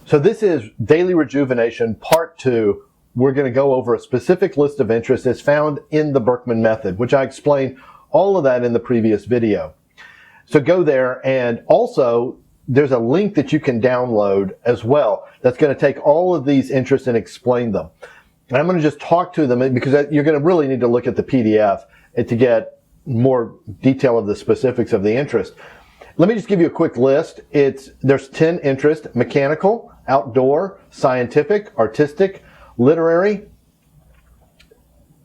So this is Daily Rejuvenation Part 2. We're going to go over a specific list of interests that's found in the Birkman method, which I explained all of that in the previous video. So go there, and also there's a link that you can download as well that's going to take all of these interests and explain them. And I'm going to just talk to them because you're going to really need to look at the PDF to get more detail of the specifics of the interest. Let me just give you a quick list. There's 10 interests: mechanical, outdoor, scientific, artistic, literary,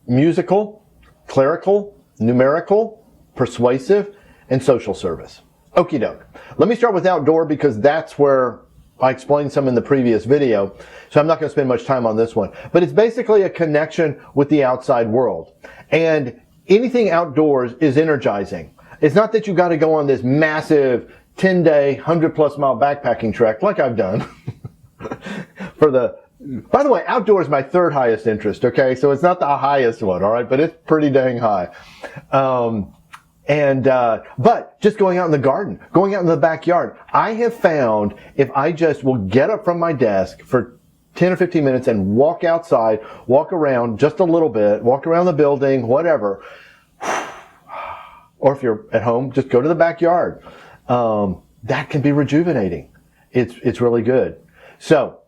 musical, clerical, numerical, persuasive, and social service. Okie doke. Let me start with outdoor because that's where I explained some in the previous video, so I'm not going to spend much time on this one. But it's basically a connection with the outside world. And anything outdoors is energizing. It's not that you got to go on this massive 10-day, 100-plus mile backpacking trek like I've done. By the way, outdoor is my third highest interest, okay? So it's not the highest one, all right? But it's pretty dang high. But just going out in the garden, going out in the backyard, I have found if I just will get up from my desk for 10 or 15 minutes and walk outside, walk around just a little bit, walk around the building, whatever, or if you're at home, just go to the backyard. That can be rejuvenating. It's really good. So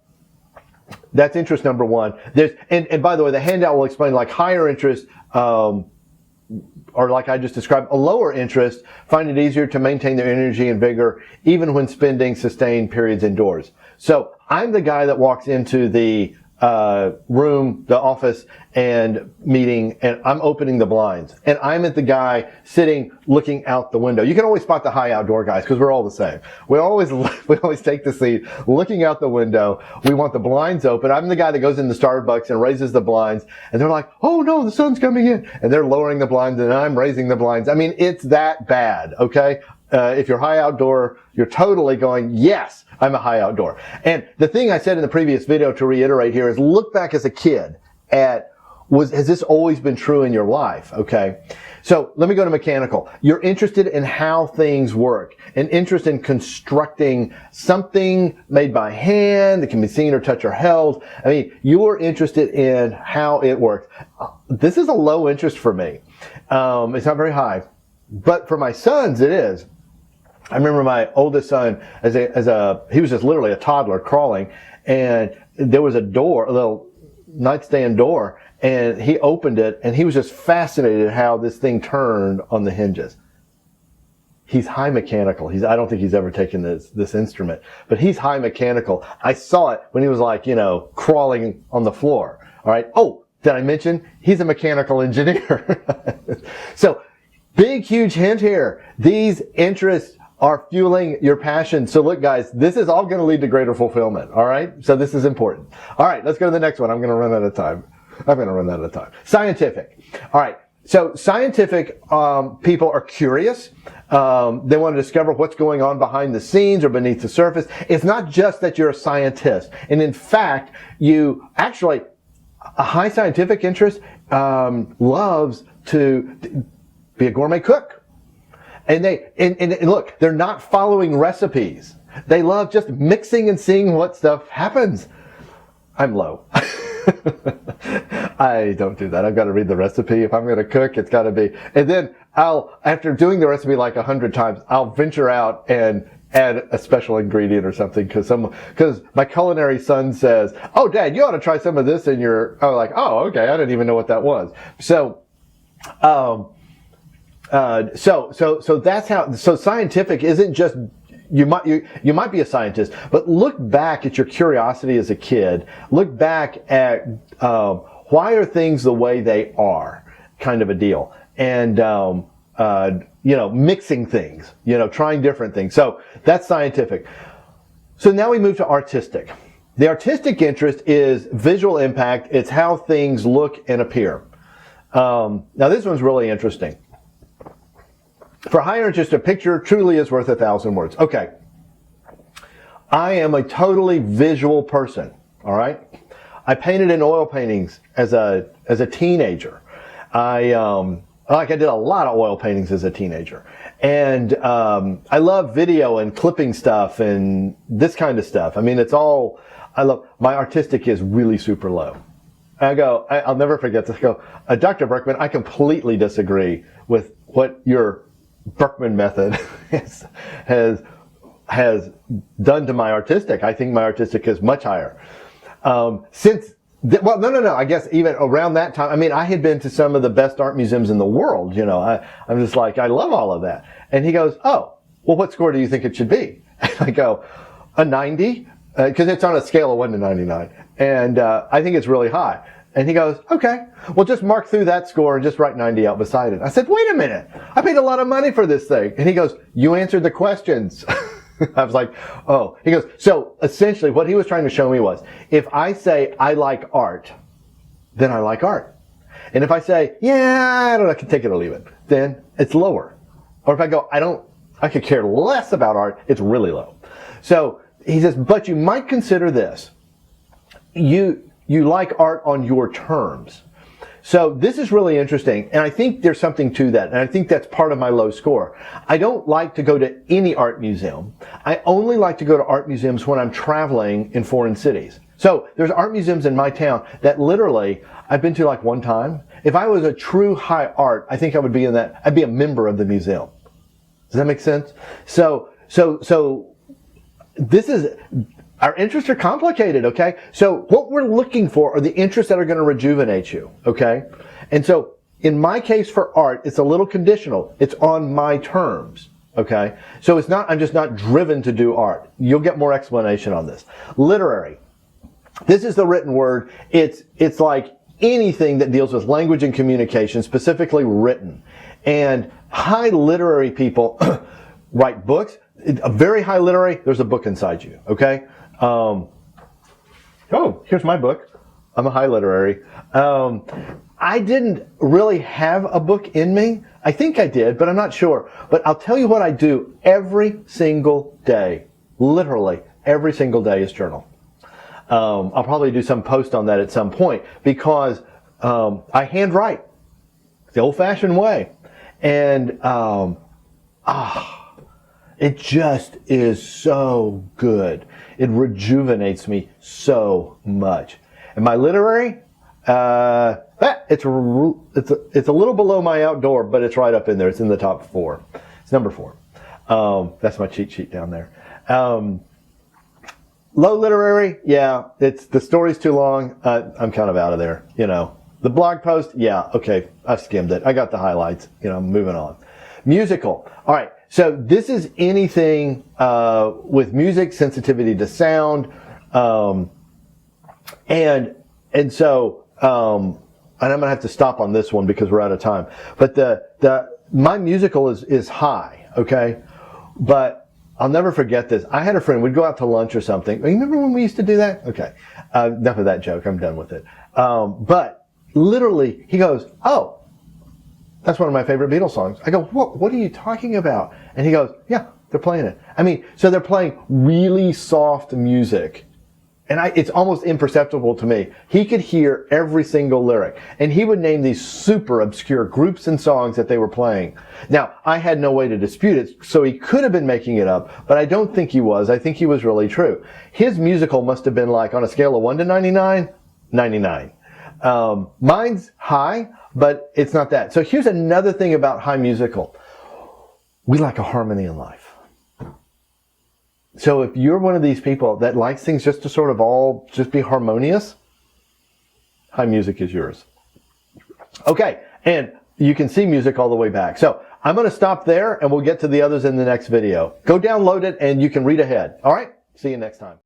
that's interest number one. And by the way, the handout will explain like higher interest, or like I just described, a lower interest find it easier to maintain their energy and vigor even when spending sustained periods indoors. So I'm the guy that walks into the room, the office and meeting, and I'm opening the blinds. And I'm at the guy sitting looking out the window. You can always spot the high outdoor guys because we're all the same. We always take the seat looking out the window. We want the blinds open. I'm the guy that goes into Starbucks and raises the blinds, and they're like, "Oh no, the sun's coming in," and they're lowering the blinds, and I'm raising the blinds. I mean, it's that bad, okay? If you're high outdoor, you're totally going, yes, I'm a high outdoor. And the thing I said in the previous video to reiterate here is look back as a kid at, has this always been true in your life? Okay. So let me go to mechanical. You're interested in how things work, an interest in constructing something made by hand that can be seen or touched or held. I mean, you're interested in how it works. This is a low interest for me. It's not very high, but for my sons, it is. I remember my oldest son, he was just literally a toddler crawling, and there was a door, a little nightstand door, and he opened it, and he was just fascinated how this thing turned on the hinges. He's high mechanical. I don't think he's ever taken this instrument, but he's high mechanical. I saw it when he was like, crawling on the floor. All right. Oh, did I mention he's a mechanical engineer? So, big, huge hint here. These interests are fueling your passion. So look, guys, this is all going to lead to greater fulfillment. All right. So this is important. All right. Let's go to the next one. I'm going to run out of time. Scientific. All right. So scientific people are curious. They want to discover what's going on behind the scenes or beneath the surface. It's not just that you're a scientist. And in fact, a high scientific interest loves to be a gourmet cook. And look, they're not following recipes. They love just mixing and seeing what stuff happens. I'm low. I don't do that. I've got to read the recipe. If I'm going to cook, it's got to be. And then after doing the recipe like 100 times, I'll venture out and add a special ingredient or something because my culinary son says, "Oh, Dad, you ought to try some of this in your." I'm like, "Oh, okay. I didn't even know what that was." So that's how. So scientific isn't just you might be a scientist, but look back at your curiosity as a kid. Look back at why are things the way they are, kind of a deal, and mixing things, trying different things. So that's scientific. So now we move to artistic. The artistic interest is visual impact. It's how things look and appear. Now this one's really interesting. For higher interest, a picture truly is worth 1,000 words. Okay. I am a totally visual person. All right. I painted in oil paintings as a teenager. I Like I did a lot of oil paintings as a teenager. And I love video and clipping stuff and this kind of stuff. I mean, it's all, my artistic is really super low. I'll never forget this. I go, Dr. Birkman, I completely disagree with what your Birkman method has done to my artistic. I think my artistic is much higher. No. I guess even around that time, I mean, I had been to some of the best art museums in the world. You know, I'm just like, I love all of that. And he goes, oh, well, what score do you think it should be? And I go, a 90, because it's on a scale of 1 to 99. And I think it's really high. And he goes, okay, well, just mark through that score and just write 90 out beside it. I said, wait a minute. I paid a lot of money for this thing. And he goes, you answered the questions. I was like, oh. He goes, so essentially what he was trying to show me was, if I say I like art, then I like art. And if I say, yeah, I don't know, I can take it or leave it, then it's lower. Or if I go, I could care less about art, it's really low. So he says, but you might consider this. You like art on your terms. So this is really interesting, and I think there's something to that, and I think that's part of my low score. I don't like to go to any art museum. I only like to go to art museums when I'm traveling in foreign cities. So there's art museums in my town that literally I've been to like one time. If I was a true high art, I think I would be in that. I'd be a member of the museum. Does that make sense? So this is, our interests are complicated, okay? So what we're looking for are the interests that are going to rejuvenate you, okay? And so in my case for art, it's a little conditional. It's on my terms, okay? So it's not, I'm just not driven to do art. You'll get more explanation on this. Literary. This is the written word. It's like anything that deals with language and communication, specifically written. And high literary people write books. A very high literary, there's a book inside you, okay? Oh, here's my book. I'm a high literary. I didn't really have a book in me. I think I did, but I'm not sure. But I'll tell you what I do every single day. Literally, every single day is journal. I'll probably do some post on that at some point because I handwrite the old-fashioned way. And it just is so good. It rejuvenates me so much. And my literary, it's a little below my outdoor, but it's right up in there. It's in the top 4. It's number 4. That's my cheat sheet down there. Low literary, yeah, the story's too long. I'm kind of out of there, you know. The blog post, yeah, okay, I've skimmed it. I got the highlights, you know, I'm moving on. Musical, all right. So this is anything with music, sensitivity to sound, and so and I'm gonna have to stop on this one because we're out of time. But my musical is high, okay? But I'll never forget this. I had a friend. We'd go out to lunch or something. You remember when we used to do that? Okay, enough of that joke. I'm done with it. But literally, he goes, "Oh, that's one of my favorite Beatles songs." I go, what are you talking about? And he goes, yeah, they're playing it. I mean, so they're playing really soft music. And it's almost imperceptible to me. He could hear every single lyric. And he would name these super obscure groups and songs that they were playing. Now, I had no way to dispute it, so he could have been making it up, but I don't think he was. I think he was really true. His musical must have been like, on a scale of 1 to 99, 99. Mine's high, but it's not that. So here's another thing about high musical. We like a harmony in life. So if you're one of these people that likes things just to sort of all just be harmonious, high music is yours. Okay, and you can see music all the way back. So I'm going to stop there and we'll get to the others in the next video. Go download it and you can read ahead. All right, see you next time.